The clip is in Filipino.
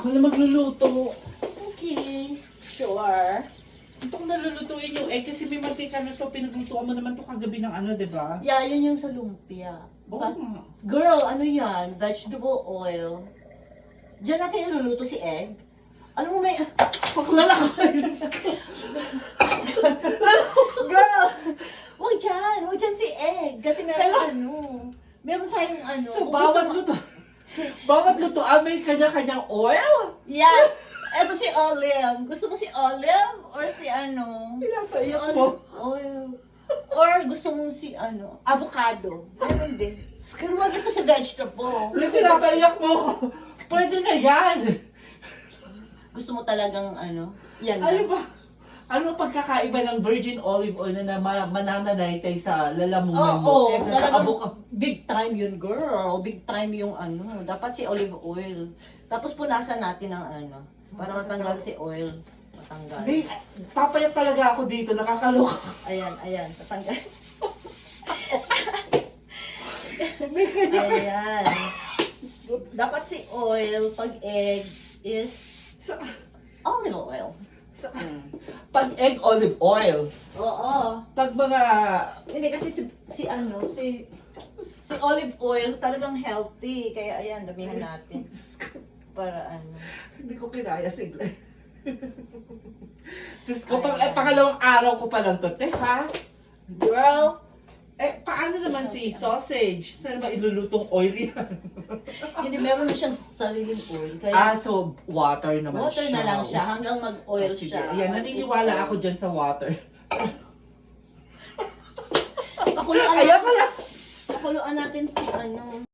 Ako na magluluto. Okay. Sure. Itong nalulutuin yung egg kasi may mantika na to. Pinaglutuan mo naman to kagabi ng ano, diba? Yeah, yun yung sa lumpia. Oo But, nga. girl, ano yan? Vegetable oil. Diyan natin iluluto si egg. Alam mo may... Girl! Huwag dyan si egg. Kasi meron tayong ano. So, kung bawat gusto mo- luto. Bawat lutoan may kanya-kanyang oil? Yes! Eto si Olive. Gusto mo si Olive or si ano? Pinapaiyak mo. Oil. Or gusto mo si ano? Avocado. Ayun din. Pero wag ito sa vegetable. Pinapaiyak mo. Pwede na yan. Gusto mo talagang ano? Yan Ano na. ba? Ano pagkakaiba ng virgin olive oil na mananaytay sa lalamunan mo? Oo, Sa talagang avocado. big time yun, girl. Big time yung ano. Dapat si olive oil. Tapos punasan natin ng ano. Para matanggal si oil. Matanggal. Hindi, papayat talaga ako dito. Nakakaloka. Ayan. Tatanggal. May kanya. Ayan. Dapat si oil, pag egg, is Sa- olive oil. sa- Pag egg olive oil. Oo. Pag mga... Hindi kasi si olive oil talagang healthy. Kaya ayan, damihan natin. Para ano. Hindi ko kinaya sigla. Diyos ko, pangalawang araw ko pa lang to, te, ha? Girl, Paano naman si sausage? Saan naman ilulutong oil yan? hindi meron na siyang sariling oil. Kaya So water naman water siya. na lang siya hanggang mag-oil Sige, siya. ayan, naniniwala ako dyan sa water. Pakuluan Ayan pala! Pakuluan natin si ano.